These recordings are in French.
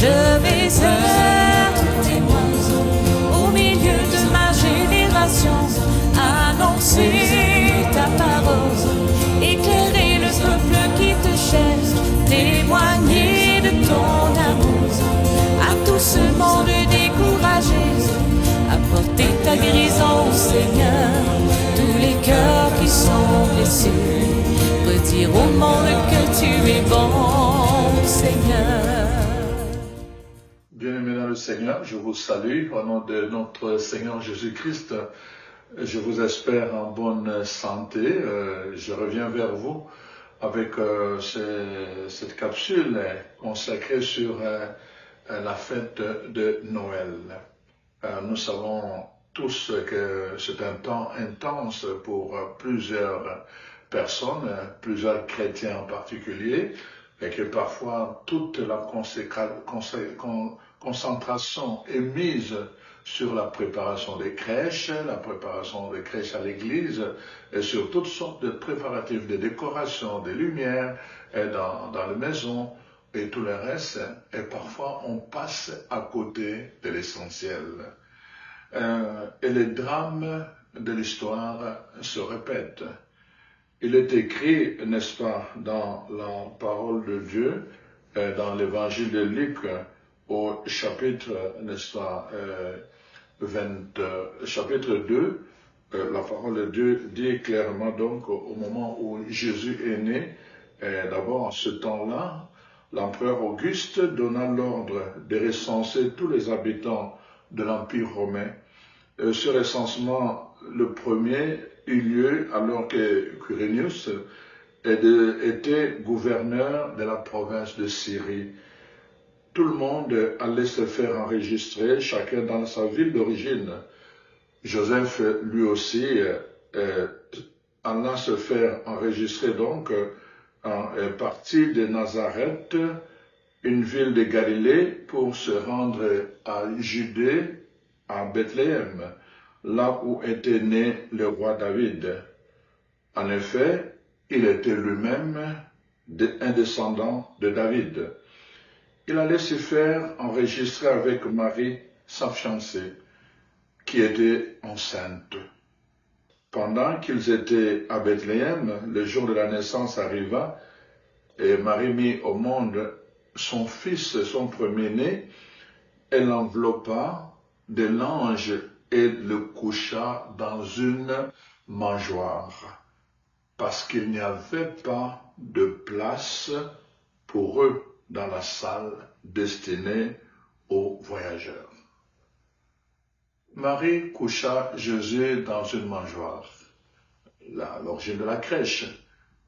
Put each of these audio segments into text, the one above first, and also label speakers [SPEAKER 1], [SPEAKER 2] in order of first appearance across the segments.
[SPEAKER 1] Je vais être témoin au milieu de ma génération, annoncer ta parole, éclairer le peuple qui te cherche, témoigner de ton amour à tout ce monde découragé, apporter ta guérison, Seigneur, tous les cœurs qui sont blessés, redire au monde que tu es bon, Seigneur.
[SPEAKER 2] Bien-aimés dans le Seigneur, je vous salue au nom de notre Seigneur Jésus-Christ. Je vous espère en bonne santé. Je reviens vers vous avec cette capsule consacrée sur la fête de Noël. Nous savons tous que c'est un temps intense pour plusieurs personnes, plusieurs chrétiens en particulier, et que parfois toute la concentration est mise sur la préparation des crèches à l'église, et sur toutes sortes de préparatifs, de décorations, de lumières dans les maisons et tout le reste, et parfois on passe à côté de l'essentiel. Et les drames de l'histoire se répètent. Il est écrit, n'est-ce pas, dans la parole de Dieu, dans l'évangile de Luc, au chapitre, n'est-ce pas, chapitre 2, la parole de Dieu dit clairement donc au moment où Jésus est né, d'abord en ce temps-là, l'empereur Auguste donna l'ordre de recenser tous les habitants de l'Empire romain. Ce recensement, le premier, eut lieu alors que Quirinius était gouverneur de la province de Syrie. Tout le monde allait se faire enregistrer, chacun dans sa ville d'origine. Joseph, lui aussi, alla se faire enregistrer donc, parti de Nazareth, une ville de Galilée, pour se rendre à Judée, à Bethléem, là où était né le roi David. En effet, il était lui-même un descendant de David. Il allait se faire enregistrer avec Marie, sa fiancée, qui était enceinte. Pendant qu'ils étaient à Bethléem, le jour de la naissance arriva, et Marie mit au monde son fils, son premier-né. Elle l'enveloppa de l'ange et le coucha dans une mangeoire, parce qu'il n'y avait pas de place pour eux dans la salle destinée aux voyageurs. Marie coucha Jésus dans une mangeoire, l'origine de la crèche,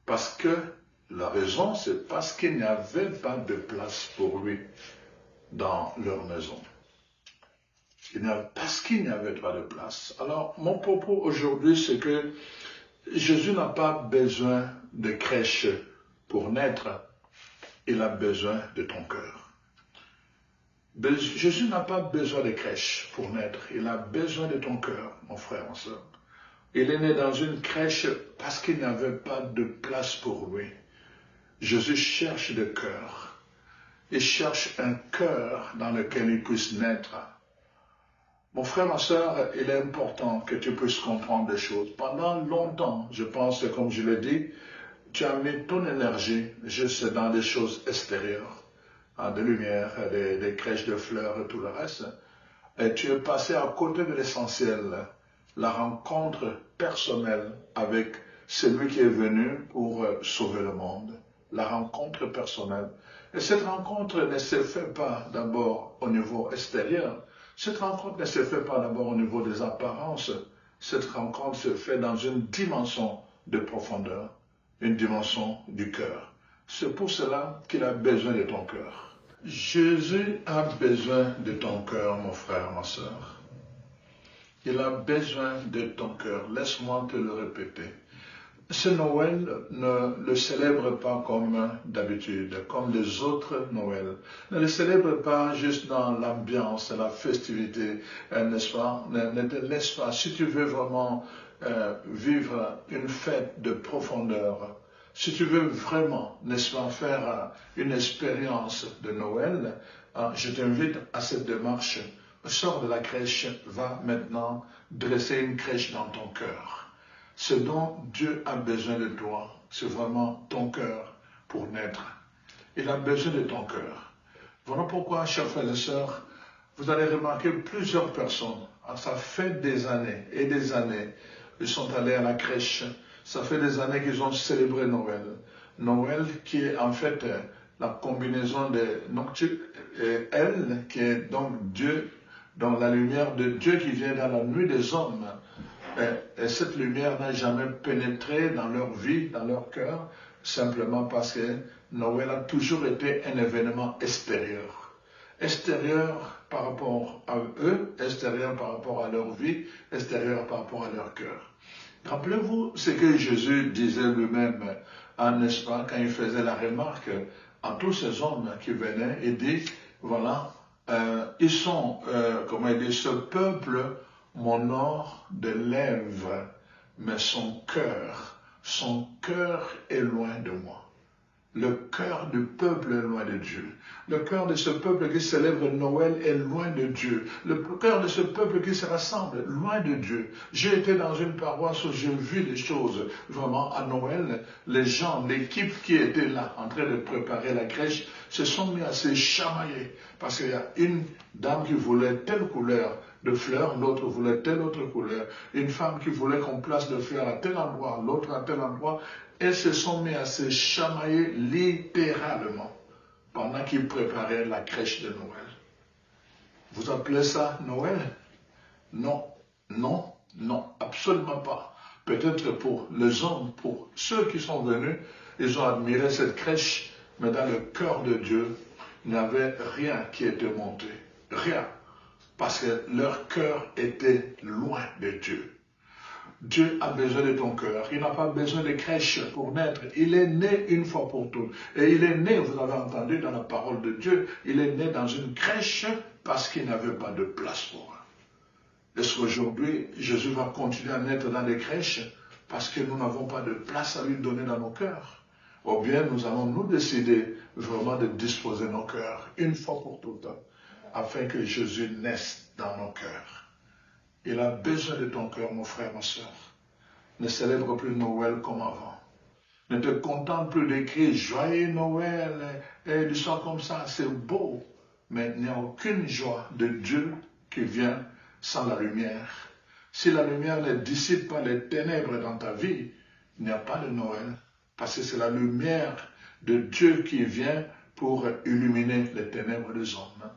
[SPEAKER 2] parce que la raison, c'est parce qu'il n'y avait pas de place pour lui dans leur maison. Parce qu'il n'y avait pas de place. Alors, mon propos aujourd'hui, c'est que Jésus n'a pas besoin de crèche pour naître, il a besoin de ton cœur. Jésus n'a pas besoin de crèche pour naître, il a besoin de ton cœur, mon frère, mon soeur. Il est né dans une crèche parce qu'il n'y avait pas de place pour lui. Jésus cherche le cœur. Il cherche un cœur dans lequel il puisse naître. Mon frère, ma soeur, il est important que tu puisses comprendre des choses. Pendant longtemps, je pense, comme je l'ai dit, tu as mis ton énergie juste dans des choses extérieures, des lumières, des crèches de fleurs et tout le reste. Et tu es passé à côté de l'essentiel, la rencontre personnelle avec celui qui est venu pour sauver le monde. La rencontre personnelle. Et cette rencontre ne se fait pas d'abord au niveau extérieur. Cette rencontre ne se fait pas d'abord au niveau des apparences. Cette rencontre se fait dans une dimension de profondeur, une dimension du cœur. C'est pour cela qu'il a besoin de ton cœur. Jésus a besoin de ton cœur, mon frère, ma soeur. Il a besoin de ton cœur. Laisse-moi te le répéter. Ce Noël ne le célèbre pas comme d'habitude, comme les autres Noëls. Ne le célèbre pas juste dans l'ambiance, la festivité, n'est-ce pas? Ne te laisse pas. Si tu veux vraiment vivre une fête de profondeur, si tu veux vraiment, n'est-ce pas, faire une expérience de Noël, je t'invite à cette démarche. Sors de la crèche, va maintenant dresser une crèche dans ton cœur. Ce dont Dieu a besoin de toi, c'est vraiment ton cœur pour naître. Il a besoin de ton cœur. Voilà pourquoi, chers frères et sœurs, vous allez remarquer plusieurs personnes. Ça fait des années et des années ils sont allés à la crèche. Ça fait des années qu'ils ont célébré Noël. Noël qui est en fait la combinaison de elle qui est donc Dieu, dans la lumière de Dieu qui vient dans la nuit des hommes. Et cette lumière n'a jamais pénétré dans leur vie, dans leur cœur, simplement parce que Noël a toujours été un événement extérieur. Extérieur par rapport à eux, extérieur par rapport à leur vie, extérieur par rapport à leur cœur. Rappelez-vous ce que Jésus disait lui-même, n'est-ce pas, quand il faisait la remarque à tous ces hommes qui venaient, il dit, voilà, ils sont, comment il dit, ce peuple m'honore de lèvres, mais son cœur est loin de moi. Le cœur du peuple est loin de Dieu. Le cœur de ce peuple qui célèbre Noël est loin de Dieu. Le cœur de ce peuple qui se rassemble, loin de Dieu. J'ai été dans une paroisse où j'ai vu des choses. Vraiment, à Noël, les gens, l'équipe qui était là, en train de préparer la crèche, se sont mis à se chamailler. Parce qu'il y a une dame qui voulait telle couleur de fleurs, l'autre voulait telle autre couleur. Une femme qui voulait qu'on place de fleurs à tel endroit, l'autre à tel endroit. Elles se sont mis à se chamailler littéralement pendant qu'ils préparaient la crèche de Noël. Vous appelez ça Noël? Non, non, non, absolument pas. Peut-être pour les hommes, pour ceux qui sont venus, ils ont admiré cette crèche, mais dans le cœur de Dieu, il n'y avait rien qui était monté. Rien. Parce que leur cœur était loin de Dieu. Dieu a besoin de ton cœur. Il n'a pas besoin de crèche pour naître. Il est né une fois pour toutes. Et il est né, vous avez entendu dans la parole de Dieu, il est né dans une crèche parce qu'il n'avait pas de place pour eux. Est-ce qu'aujourd'hui, Jésus va continuer à naître dans les crèches parce que nous n'avons pas de place à lui donner dans nos cœurs? Ou bien nous allons nous décider vraiment de disposer nos cœurs une fois pour toutes afin que Jésus naisse dans nos cœurs. Il a besoin de ton cœur, mon frère, ma soeur. Ne célèbre plus Noël comme avant. Ne te contente plus d'écrire Joyeux Noël et du son comme ça, c'est beau. Mais il n'y a aucune joie de Dieu qui vient sans la lumière. Si la lumière ne dissipe pas les ténèbres dans ta vie, il n'y a pas de Noël. Parce que c'est la lumière de Dieu qui vient pour illuminer les ténèbres des hommes.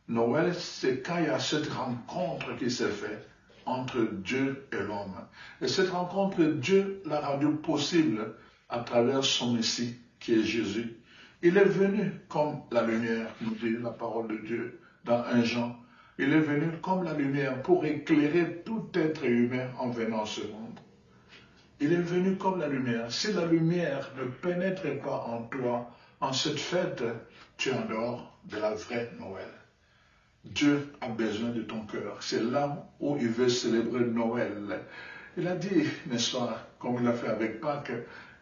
[SPEAKER 2] Noël, c'est quand il y a cette rencontre qui s'est faite entre Dieu et l'homme. Et cette rencontre, Dieu l'a rendue possible à travers son Messie, qui est Jésus. Il est venu comme la lumière, nous dit la parole de Dieu dans 1 Jean. Il est venu comme la lumière pour éclairer tout être humain en venant à ce monde. Il est venu comme la lumière. Si la lumière ne pénètre pas en toi, en cette fête, tu es en dehors de la vraie Noël. Dieu a besoin de ton cœur. C'est là où il veut célébrer Noël. Il a dit, n'est-ce pas, comme il a fait avec Pâques,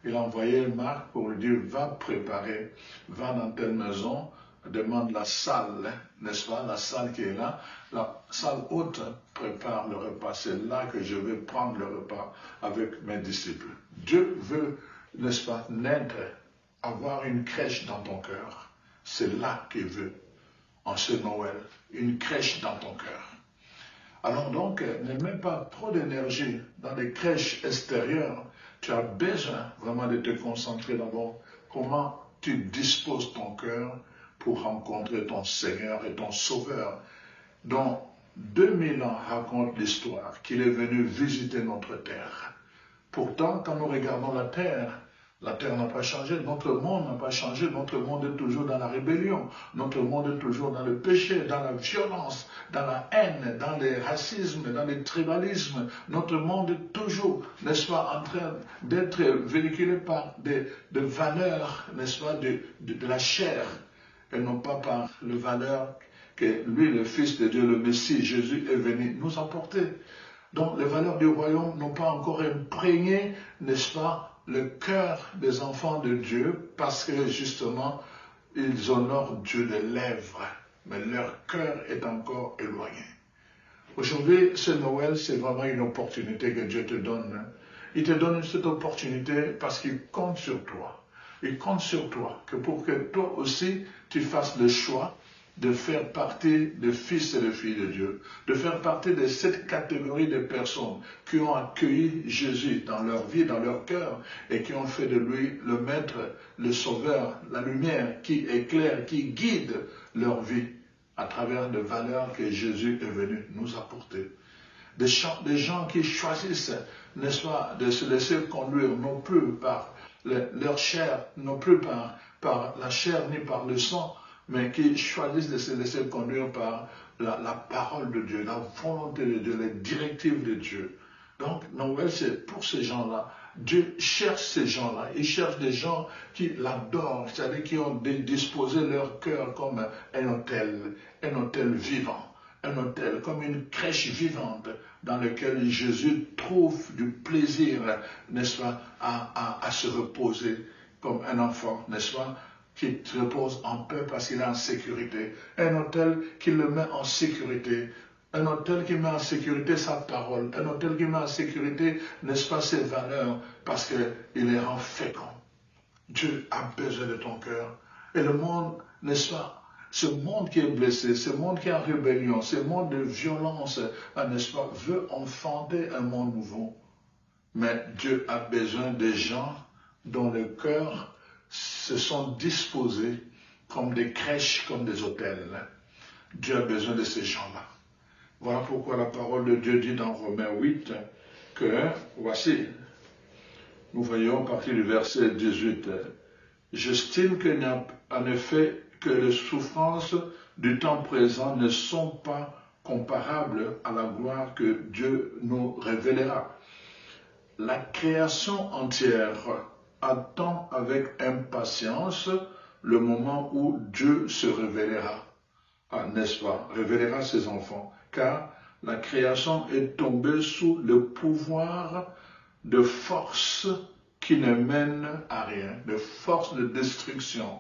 [SPEAKER 2] il a envoyé Marc pour lui dire, va préparer, va dans telle maison, demande la salle, n'est-ce pas, la salle qui est là, la salle haute prépare le repas. C'est là que je vais prendre le repas avec mes disciples. Dieu veut, n'est-ce pas, naître, avoir une crèche dans ton cœur. C'est là qu'il veut. En ce Noël, une crèche dans ton cœur. Alors donc, ne mets pas trop d'énergie dans les crèches extérieures. Tu as besoin vraiment de te concentrer d'abord comment tu disposes ton cœur pour rencontrer ton Seigneur et ton Sauveur, dont 2000 ans raconte l'histoire qu'il est venu visiter notre terre. Pourtant, quand nous regardons la terre n'a pas changé, notre monde n'a pas changé, notre monde est toujours dans la rébellion, notre monde est toujours dans le péché, dans la violence, dans la haine, dans le racisme, dans le tribalisme. Notre monde est toujours, n'est-ce pas, en train d'être véhiculé par des valeurs, n'est-ce pas, de la chair, et non pas par les valeurs que lui, le Fils de Dieu, le Messie, Jésus, est venu nous apporter. Donc, les valeurs du royaume n'ont pas encore imprégné, n'est-ce pas, le cœur des enfants de Dieu, parce que justement, ils honorent Dieu de lèvres, mais leur cœur est encore éloigné. Aujourd'hui, ce Noël, c'est vraiment une opportunité que Dieu te donne. Il te donne cette opportunité parce qu'il compte sur toi. Il compte sur toi, que pour que toi aussi, tu fasses le choix de faire partie des fils et des filles de Dieu, de faire partie de cette catégorie de personnes qui ont accueilli Jésus dans leur vie, dans leur cœur, et qui ont fait de lui le maître, le sauveur, la lumière qui éclaire, qui guide leur vie à travers les valeurs que Jésus est venu nous apporter. Des gens qui choisissent, n'est-ce pas, de se laisser conduire non plus par leur chair, non plus par la chair ni par le sang, mais qui choisissent de se laisser conduire par la parole de Dieu, la volonté de Dieu, les directives de Dieu. Donc, Noël, c'est pour ces gens-là. Dieu cherche ces gens-là. Il cherche des gens qui l'adorent, c'est-à-dire qui ont disposé leur cœur comme un hôtel vivant, un hôtel comme une crèche vivante dans lequel Jésus trouve du plaisir, n'est-ce pas, à se reposer comme un enfant, n'est-ce pas, qui se repose en paix parce qu'il est en sécurité. Un hôtel qui le met en sécurité. Un hôtel qui met en sécurité sa parole. Un hôtel qui met en sécurité, n'est-ce pas, ses valeurs, parce qu'il est rend fécond. Dieu a besoin de ton cœur. Et le monde, n'est-ce pas, ce monde qui est blessé, ce monde qui est en rébellion, ce monde de violence, n'est-ce pas, veut enfanter un monde nouveau. Mais Dieu a besoin des gens dont le cœur se sont disposés comme des crèches, comme des hôtels. Dieu a besoin de ces gens-là. Voilà pourquoi la parole de Dieu dit dans Romains 8 que, voici, nous voyons à partir du verset 18, « J'estime qu'il n'y a en effet que les souffrances du temps présent ne sont pas comparables à la gloire que Dieu nous révélera. La création entière attend avec impatience le moment où Dieu se révélera, n'est-ce pas, révélera ses enfants, car la création est tombée sous le pouvoir de forces qui ne mènent à rien, de forces de destruction,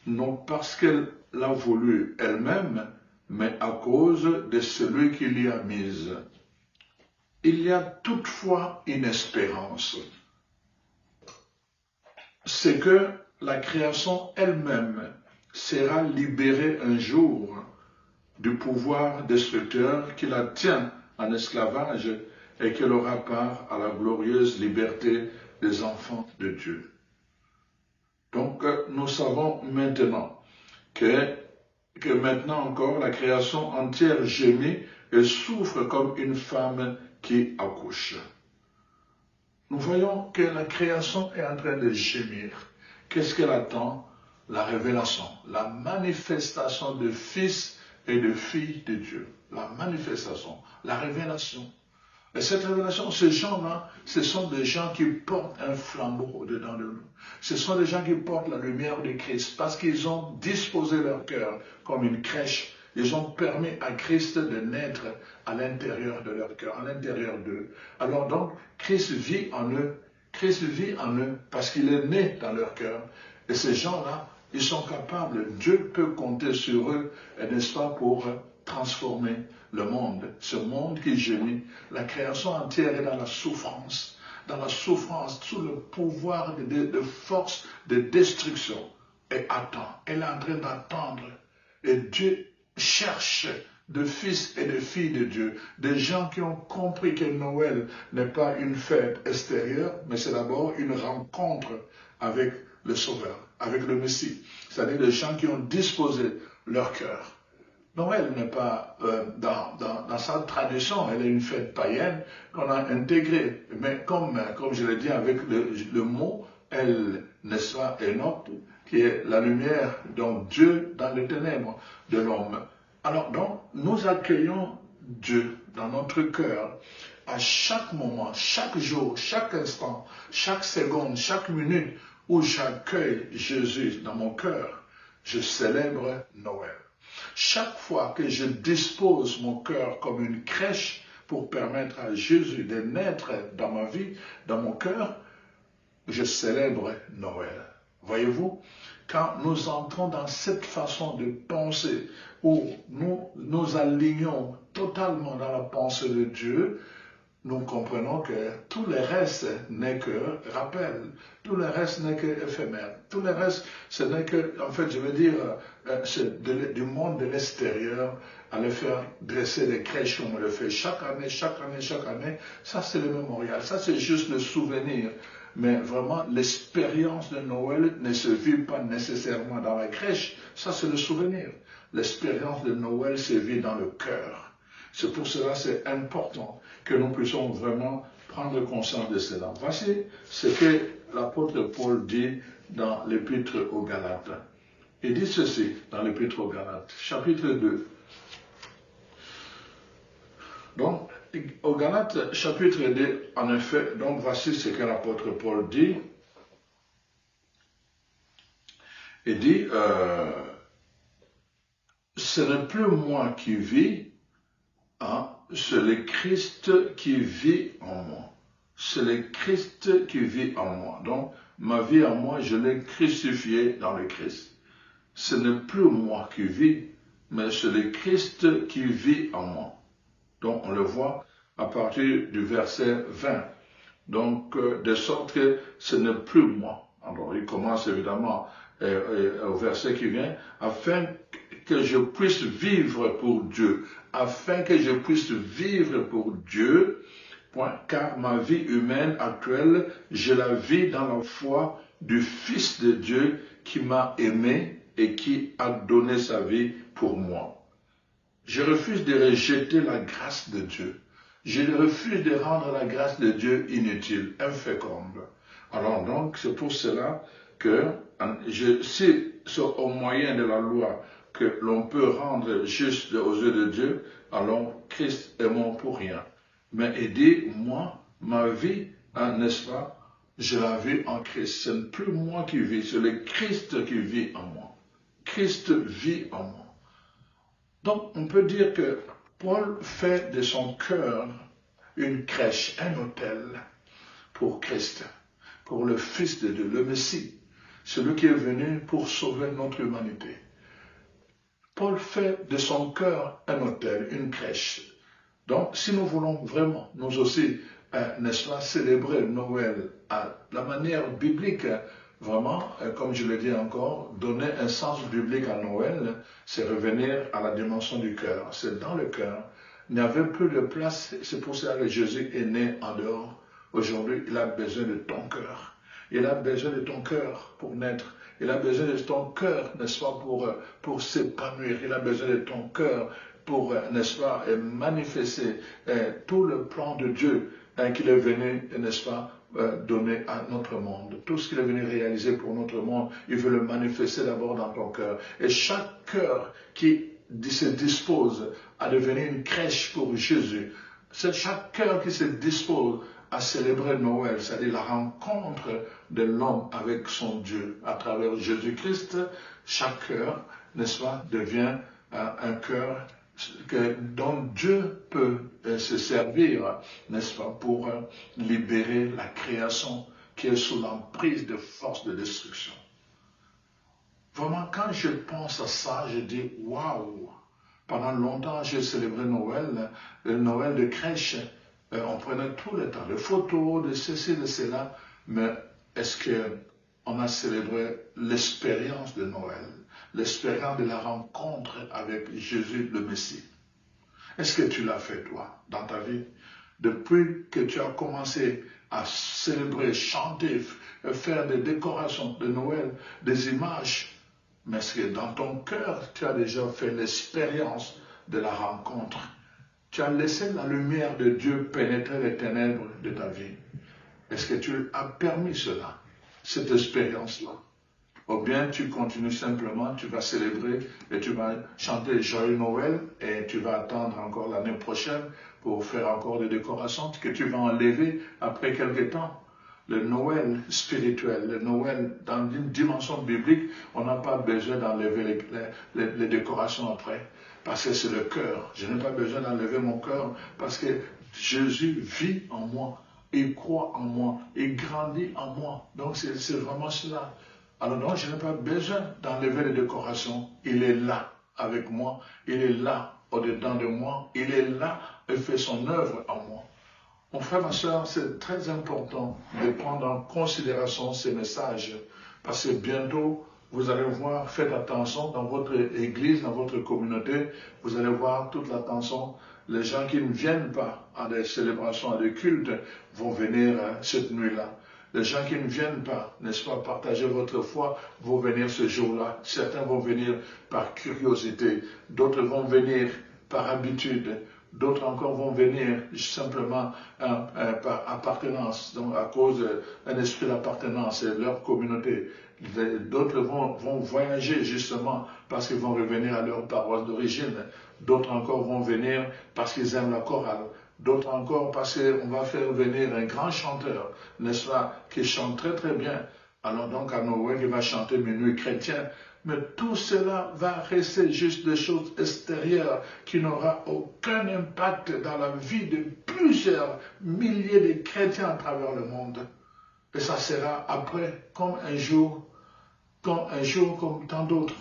[SPEAKER 2] non parce qu'elle l'a voulu elle-même, mais à cause de celui qui l'y a mise. Il y a toutefois une espérance. C'est que la création elle-même sera libérée un jour du pouvoir destructeur qui la tient en esclavage et qu'elle aura part à la glorieuse liberté des enfants de Dieu. Donc, nous savons maintenant que maintenant encore, la création entière gémit et souffre comme une femme qui accouche. Nous voyons que la création est en train de gémir. Qu'est-ce qu'elle attend? La révélation, la manifestation de fils et de filles de Dieu. La manifestation, la révélation. Et cette révélation, ces gens-là, ce sont des gens qui portent un flambeau au-dedans de nous. Ce sont des gens qui portent la lumière de Christ parce qu'ils ont disposé leur cœur comme une crèche. Ils ont permis à Christ de naître à l'intérieur de leur cœur, à l'intérieur d'eux. Alors donc, Christ vit en eux. Christ vit en eux parce qu'il est né dans leur cœur. Et ces gens-là, ils sont capables, Dieu peut compter sur eux, n'est-ce pas, pour transformer le monde, ce monde qui gémit. La création entière est dans la souffrance, sous le pouvoir de force de destruction. Et attend, elle est en train d'attendre. Et Dieu cherche de fils et de filles de Dieu, des gens qui ont compris que Noël n'est pas une fête extérieure, mais c'est d'abord une rencontre avec le Sauveur, avec le Messie. C'est-à-dire des gens qui ont disposé leur cœur. Noël n'est pas dans sa tradition, elle est une fête païenne qu'on a intégrée. Mais comme je l'ai dit avec le mot, elle, n'est-ce pas, Enoch, qui est la lumière, donc Dieu dans les ténèbres de l'homme. Alors donc, nous accueillons Dieu dans notre cœur à chaque moment, chaque jour, chaque instant, chaque seconde, chaque minute où j'accueille Jésus dans mon cœur, je célèbre Noël. Chaque fois que je dispose mon cœur comme une crèche pour permettre à Jésus de naître dans ma vie, dans mon cœur, je célèbre Noël. Voyez-vous, quand nous entrons dans cette façon de penser, où nous alignons totalement dans la pensée de Dieu, nous comprenons que tout le reste n'est que rappel, tout le reste n'est que éphémère, tout le reste, ce n'est que, en fait, je veux dire, c'est du monde de l'extérieur, à le faire dresser des crèches comme on le fait chaque année, ça c'est le mémorial, ça c'est juste le souvenir. Mais vraiment, l'expérience de Noël ne se vit pas nécessairement dans la crèche, ça c'est le souvenir. L'expérience de Noël se vit dans le cœur. C'est pour cela que c'est important que nous puissions vraiment prendre conscience de cela. Voici ce que l'apôtre Paul dit dans l'épître aux Galates. Il dit ceci dans l'épître aux Galates, chapitre 2. Donc, aux Galates, chapitre 2, en effet, donc voici ce que l'apôtre Paul dit. Il dit, ce n'est plus moi qui vis, hein, c'est le Christ qui vit en moi. C'est le Christ qui vit en moi. Donc, ma vie en moi, je l'ai crucifiée dans le Christ. Ce n'est plus moi qui vis, mais c'est le Christ qui vit en moi. Donc, on le voit à partir du verset 20. Donc, de sorte que ce n'est plus moi. Alors, il commence évidemment au verset qui vient, afin que je puisse vivre pour Dieu. Afin que je puisse vivre pour Dieu, car ma vie humaine actuelle, je la vis dans la foi du Fils de Dieu qui m'a aimé et qui a donné sa vie pour moi. Je refuse de rejeter la grâce de Dieu. Je refuse de rendre la grâce de Dieu inutile, inféconde. Alors donc, c'est pour cela que si c'est au moyen de la loi que l'on peut rendre juste aux yeux de Dieu, alors Christ est mort pour rien. Mais il dit, moi, ma vie, n'est-ce pas, je la vis en Christ. Ce n'est plus moi qui vis, c'est le Christ qui vit en moi. Christ vit en moi. Donc, on peut dire que Paul fait de son cœur une crèche, un autel pour Christ, pour le Fils de Dieu, le Messie, celui qui est venu pour sauver notre humanité. Paul fait de son cœur un autel, une crèche. Donc, si nous voulons vraiment, nous aussi, n'est-ce pas, célébrer Noël à la manière biblique, vraiment, comme je l'ai dit encore, donner un sens biblique à Noël, c'est revenir à la dimension du cœur. C'est dans le cœur. Il n'y avait plus de place, c'est pour cela que Jésus est né en dehors. Aujourd'hui, il a besoin de ton cœur. Il a besoin de ton cœur pour naître. Il a besoin de ton cœur, n'est-ce pas, pour s'épanouir. Il a besoin de ton cœur pour, n'est-ce pas, manifester tout le plan de Dieu qu'il est venu, n'est-ce pas, donner à notre monde. Tout ce qu'il est venu réaliser pour notre monde, il veut le manifester d'abord dans ton cœur. Et chaque cœur qui se dispose à devenir une crèche pour Jésus, c'est chaque cœur qui se dispose à célébrer Noël, c'est-à-dire la rencontre de l'homme avec son Dieu à travers Jésus-Christ. Chaque cœur, n'est-ce pas, devient un cœur dont Dieu peut se servir, n'est-ce pas, pour libérer la création qui est sous l'emprise de forces de destruction. Vraiment, quand je pense à ça, je dis, waouh! Pendant longtemps, j'ai célébré Noël, le Noël de crèche. On prenait tout le temps, des photos, de ceci, de cela, mais est-ce qu'on a célébré l'expérience de Noël, l'expérience de la rencontre avec Jésus le Messie? Est-ce que tu l'as fait toi, dans ta vie? Depuis que tu as commencé à célébrer, chanter, faire des décorations de Noël, des images, mais est-ce que dans ton cœur, tu as déjà fait l'expérience de la rencontre? Tu as laissé la lumière de Dieu pénétrer les ténèbres de ta vie. Est-ce que tu as permis cela, cette expérience-là? Ou bien tu continues simplement, tu vas célébrer et tu vas chanter Joyeux Noël et tu vas attendre encore l'année prochaine pour faire encore des décorations que tu vas enlever après quelque temps. Le Noël spirituel, le Noël dans une dimension biblique, on n'a pas besoin d'enlever les décorations après. Parce que c'est le cœur. Je n'ai pas besoin d'enlever mon cœur parce que Jésus vit en moi, il croit en moi, il grandit en moi. Donc c'est vraiment cela. Alors non, je n'ai pas besoin d'enlever les décorations. Il est là avec moi. Il est là au-dedans de moi. Il est là et fait son œuvre en moi. Mon frère, ma soeur, c'est très important de prendre en considération ces messages. Parce que bientôt, vous allez voir, faites attention dans votre église, dans votre communauté, vous allez voir toute l'attention. Les gens qui ne viennent pas à des célébrations, à des cultes, vont venir cette nuit-là. Les gens qui ne viennent pas, n'est-ce pas, partager votre foi, vont venir ce jour-là. Certains vont venir par curiosité, d'autres vont venir par habitude, d'autres encore vont venir simplement par appartenance, donc à cause d'un esprit d'appartenance et leur communauté. D'autres vont voyager justement parce qu'ils vont revenir à leur paroisse d'origine. D'autres encore vont venir parce qu'ils aiment la chorale. D'autres encore parce qu'on va faire venir un grand chanteur, n'est-ce pas, qui chante très très bien. Alors donc à Noël, il va chanter Minuit chrétien. Mais tout cela va rester juste des choses extérieures qui n'auront aucun impact dans la vie de plusieurs milliers de chrétiens à travers le monde. Et ça sera après comme un jour comme tant d'autres.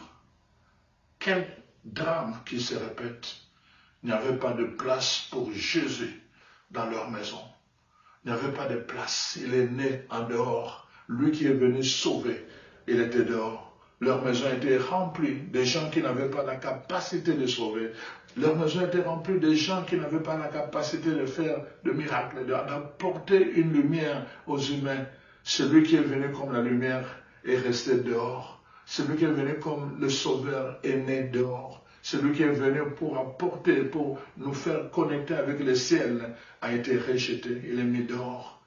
[SPEAKER 2] Quel drame qui se répète. Il n'y avait pas de place pour Jésus dans leur maison. Il n'y avait pas de place. Il est né en dehors. Lui qui est venu sauver, il était dehors. Leur maison était remplie de gens qui n'avaient pas la capacité de sauver. Leur maison était remplie de gens qui n'avaient pas la capacité de faire de miracles, d'apporter une lumière aux humains. Celui qui est venu comme la lumière est resté dehors. Celui qui est venu comme le sauveur est né dehors. Celui qui est venu pour apporter, pour nous faire connecter avec le ciel, a été rejeté. Il est mis dehors.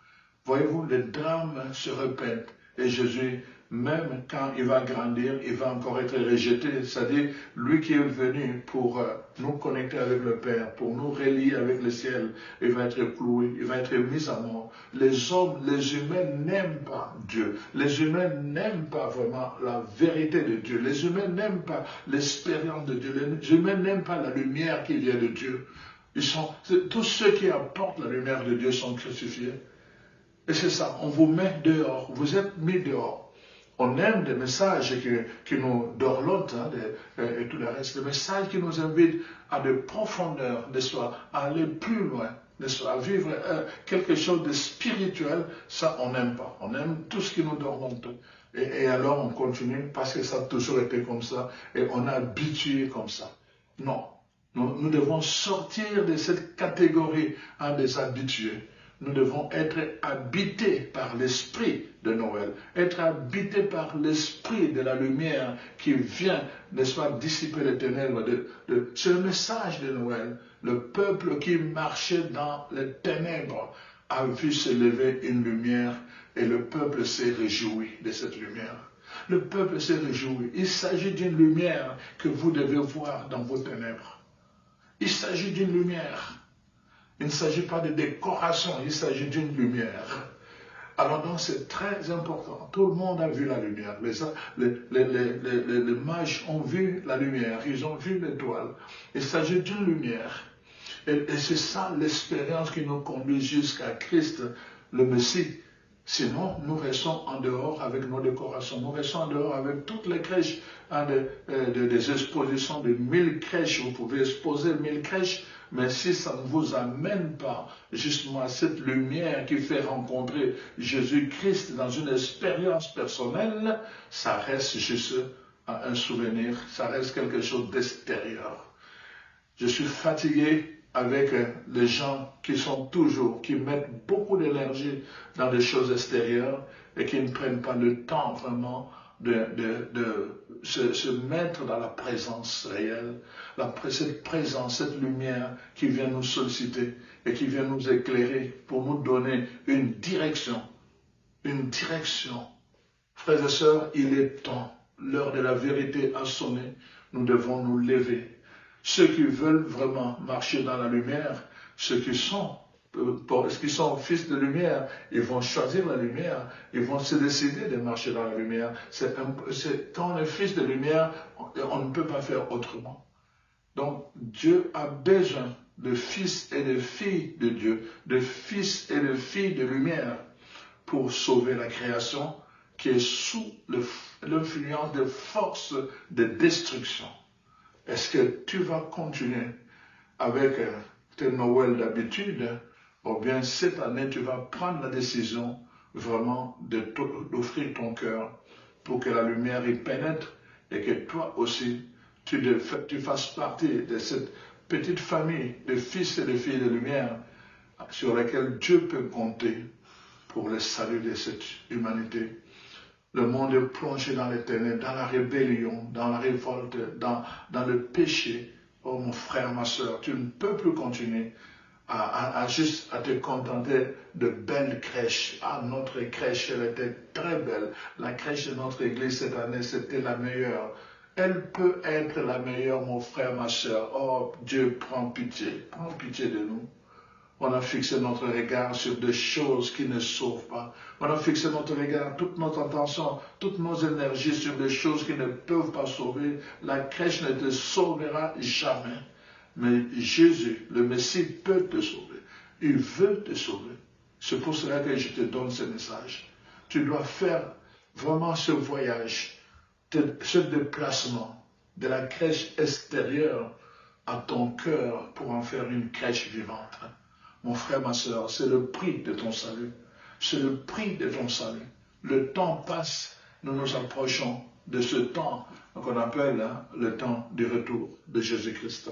[SPEAKER 2] Voyez-vous, les drames se répètent. Et Jésus, même quand il va grandir, il va encore être rejeté. C'est-à-dire, lui qui est venu pour nous connecter avec le Père, pour nous relier avec le ciel, il va être cloué, il va être mis à mort. Les hommes, les humains n'aiment pas Dieu. Les humains n'aiment pas vraiment la vérité de Dieu. Les humains n'aiment pas l'expérience de Dieu. Les humains n'aiment pas la lumière qui vient de Dieu. Tous ceux qui apportent la lumière de Dieu sont crucifiés. Et c'est ça, on vous met dehors, vous êtes mis dehors. On aime des messages qui nous dorlotent et tout le reste, des messages qui nous invitent à de profondeur, à aller plus loin, à vivre quelque chose de spirituel. Ça, on n'aime pas. On aime tout ce qui nous dorlote. Et alors, on continue parce que ça a toujours été comme ça et on est habitué comme ça. Non, nous devons sortir de cette catégorie des habitués. Nous devons être habités par l'esprit de Noël, être habités par l'esprit de la lumière qui vient, n'est-ce pas, dissiper les ténèbres. C'est le message de Noël. Le peuple qui marchait dans les ténèbres a vu se lever une lumière et le peuple s'est réjoui de cette lumière. Le peuple s'est réjoui. Il s'agit d'une lumière que vous devez voir dans vos ténèbres. Il s'agit d'une lumière. Il ne s'agit pas de décoration, il s'agit d'une lumière. Alors donc c'est très important. Tout le monde a vu la lumière. Les mages ont vu la lumière, ils ont vu l'étoile. Il s'agit d'une lumière. Et c'est ça l'expérience qui nous conduit jusqu'à Christ, le Messie. Sinon, nous restons en dehors avec nos décorations. Nous restons en dehors avec toutes les crèches, des expositions de 1000 crèches. Vous pouvez exposer 1000 crèches, mais si ça ne vous amène pas justement à cette lumière qui fait rencontrer Jésus-Christ dans une expérience personnelle, ça reste juste un souvenir, ça reste quelque chose d'extérieur. Je suis fatigué avec les gens qui mettent beaucoup d'énergie dans des choses extérieures et qui ne prennent pas le temps vraiment de se mettre dans la présence réelle, cette présence, cette lumière qui vient nous solliciter et qui vient nous éclairer pour nous donner une direction. Une direction. Frères et sœurs, il est temps. L'heure de la vérité a sonné. Nous devons nous lever. Ceux qui veulent vraiment marcher dans la lumière, ceux qui sont fils de lumière, ils vont choisir la lumière, ils vont se décider de marcher dans la lumière. Quand on est fils de lumière, on ne peut pas faire autrement. Donc Dieu a besoin de fils et de filles de Dieu, de fils et de filles de lumière pour sauver la création qui est sous l'influence des forces de destruction. Est-ce que tu vas continuer avec tes Noël d'habitude, ou bien cette année tu vas prendre la décision vraiment d'offrir ton cœur pour que la lumière y pénètre et que toi aussi tu fasses partie de cette petite famille de fils et de filles de lumière sur laquelle Dieu peut compter pour le salut de cette humanité. Le monde est plongé dans les ténèbres, dans la rébellion, dans la révolte, dans le péché. Oh mon frère, ma soeur, tu ne peux plus continuer à te contenter de belles crèches. Ah, notre crèche, elle était très belle. La crèche de notre église cette année, c'était la meilleure. Elle peut être la meilleure, mon frère, ma soeur. Oh, Dieu, prends pitié de nous. On a fixé notre regard sur des choses qui ne sauvent pas. On a fixé notre regard, toute notre attention, toutes nos énergies sur des choses qui ne peuvent pas sauver. La crèche ne te sauvera jamais. Mais Jésus, le Messie, peut te sauver. Il veut te sauver. C'est pour cela que je te donne ce message. Tu dois faire vraiment ce voyage, ce déplacement de la crèche extérieure à ton cœur pour en faire une crèche vivante. Mon frère, ma soeur, c'est le prix de ton salut. C'est le prix de ton salut. Le temps passe, nous nous approchons de ce temps qu'on appelle le temps du retour de Jésus-Christ.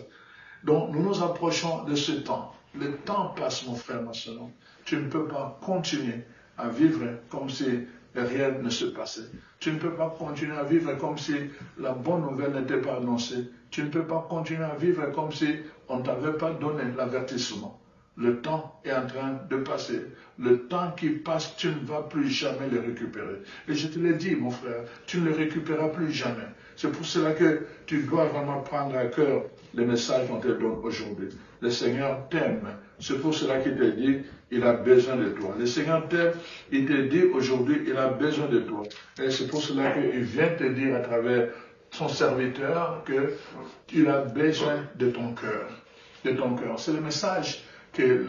[SPEAKER 2] Donc, nous nous approchons de ce temps. Le temps passe, mon frère, ma soeur. Tu ne peux pas continuer à vivre comme si rien ne se passait. Tu ne peux pas continuer à vivre comme si la bonne nouvelle n'était pas annoncée. Tu ne peux pas continuer à vivre comme si on ne t'avait pas donné l'avertissement. Le temps est en train de passer. Le temps qui passe, tu ne vas plus jamais le récupérer. Et je te l'ai dit, mon frère, tu ne le récupéreras plus jamais. C'est pour cela que tu dois vraiment prendre à cœur le message qu'on te donne aujourd'hui. Le Seigneur t'aime. C'est pour cela qu'il te dit, il a besoin de toi. Le Seigneur t'aime, il te dit aujourd'hui, il a besoin de toi. Et c'est pour cela qu'il vient te dire à travers son serviteur qu'il a besoin de ton cœur. De ton cœur. C'est le message que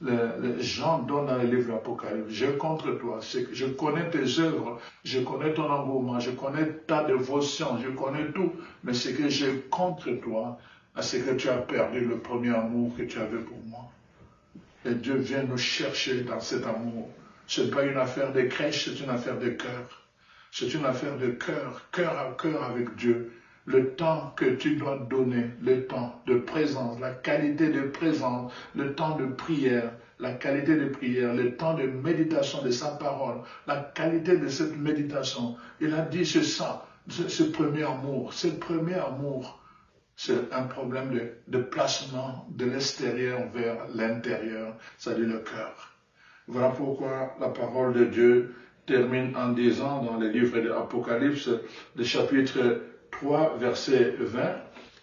[SPEAKER 2] les gens donnent dans le livre de l'Apocalypse. J'ai contre toi, je connais tes œuvres, je connais ton engouement, je connais ta dévotion, je connais tout, mais ce que j'ai contre toi, c'est que tu as perdu le premier amour que tu avais pour moi. Et Dieu vient nous chercher dans cet amour. Ce n'est pas une affaire de crèche, c'est une affaire de cœur. C'est une affaire de cœur, cœur à cœur avec Dieu. Le temps que tu dois donner, le temps de présence, la qualité de présence, le temps de prière, la qualité de prière, le temps de méditation de sa parole, la qualité de cette méditation. Il a dit c'est ça, ce premier amour. Ce premier amour, c'est un problème de placement de l'extérieur vers l'intérieur, c'est-à-dire le cœur. Voilà pourquoi la parole de Dieu termine en disant dans le livre de l'Apocalypse, le chapitre 3, verset 20,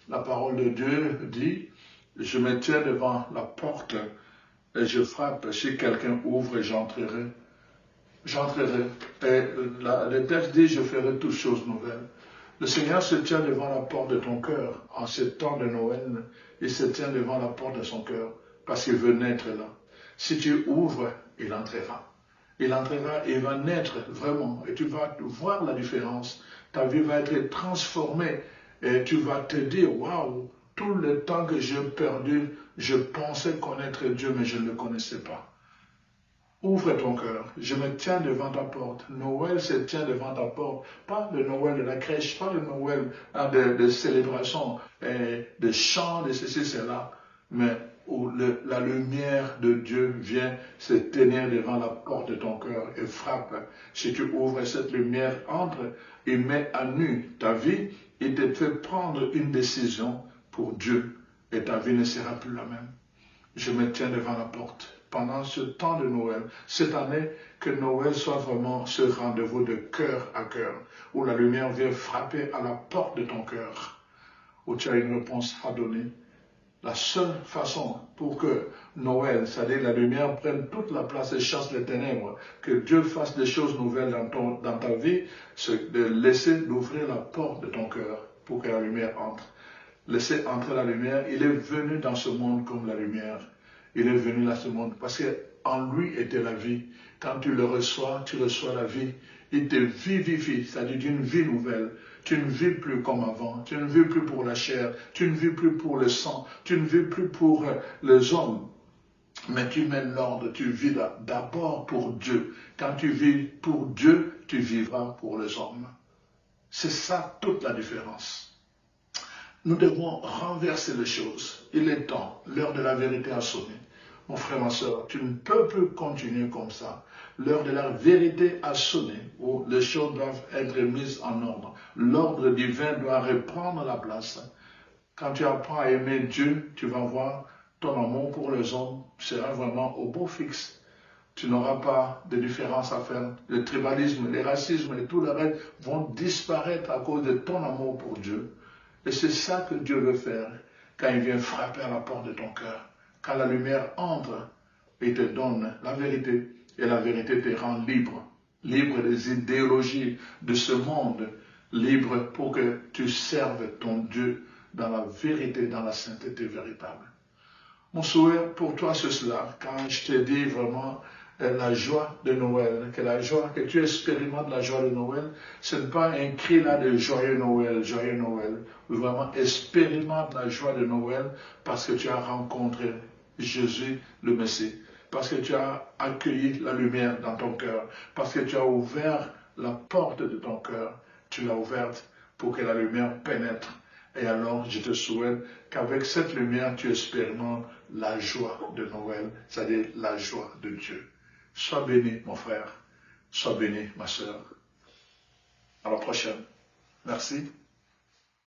[SPEAKER 2] la parole de Dieu dit, je me tiens devant la porte et je frappe, si quelqu'un ouvre, j'entrerai. J'entrerai. Et le texte dit, je ferai toutes choses nouvelles. Le Seigneur se tient devant la porte de ton cœur en ce temps de Noël. Il se tient devant la porte de son cœur parce qu'il veut naître là. Si tu ouvres, il entrera. Il entrera et il va naître vraiment. Et tu vas voir la différence. Ta vie va être transformée et tu vas te dire, waouh, tout le temps que j'ai perdu, je pensais connaître Dieu, mais je ne le connaissais pas. Ouvre ton cœur, je me tiens devant ta porte. Noël se tient devant ta porte. Pas le Noël de la crèche, pas le Noël de célébration, de chants, de ceci, cela, mais où la lumière de Dieu vient se tenir devant la porte de ton cœur et frappe. Si tu ouvres cette lumière, entre et met à nu ta vie, il te fait prendre une décision pour Dieu et ta vie ne sera plus la même. Je me tiens devant la porte. Pendant ce temps de Noël, cette année, que Noël soit vraiment ce rendez-vous de cœur à cœur, où la lumière vient frapper à la porte de ton cœur, où tu as une réponse à donner. La seule façon pour que Noël, c'est-à-dire la lumière, prenne toute la place et chasse les ténèbres, que Dieu fasse des choses nouvelles dans ta vie, c'est de laisser d'ouvrir la porte de ton cœur pour que la lumière entre. Laisser entrer la lumière. Il est venu dans ce monde comme la lumière. Il est venu dans ce monde parce qu'en lui était la vie. Quand tu le reçois, tu reçois la vie. il te vivifie, c'est-à-dire d'une vie nouvelle. Tu ne vis plus comme avant, tu ne vis plus pour la chair, tu ne vis plus pour le sang, tu ne vis plus pour les hommes. Mais tu mets l'ordre, tu vis d'abord pour Dieu. Quand tu vis pour Dieu, tu vivras pour les hommes. C'est ça toute la différence. Nous devons renverser les choses. Il est temps, l'heure de la vérité a sonné. Mon frère, ma soeur, tu ne peux plus continuer comme ça. L'heure de la vérité a sonné, où les choses doivent être mises en ordre. L'ordre divin doit reprendre la place. Quand tu apprends à aimer Dieu, tu vas voir ton amour pour les hommes sera vraiment au beau fixe. Tu n'auras pas de différence à faire. Le tribalisme, le racisme et tout le reste vont disparaître à cause de ton amour pour Dieu. Et c'est ça que Dieu veut faire quand il vient frapper à la porte de ton cœur. Quand la lumière entre et te donne la vérité. Et la vérité te rend libre. Libre des idéologies de ce monde. Libre pour que tu serves ton Dieu dans la vérité, dans la sainteté véritable. Mon souhait pour toi, c'est cela. Quand je te dis vraiment la joie de Noël, que tu expérimentes la joie de Noël, ce n'est pas un cri là de joyeux Noël, joyeux Noël. Vraiment, expérimente la joie de Noël parce que tu as rencontré Jésus le Messie, parce que tu as accueilli la lumière dans ton cœur, parce que tu as ouvert la porte de ton cœur, tu l'as ouverte pour que la lumière pénètre. Et alors, je te souhaite qu'avec cette lumière, tu expérimentes la joie de Noël, c'est-à-dire la joie de Dieu. Sois béni, mon frère. Sois béni, ma soeur. À la prochaine. Merci.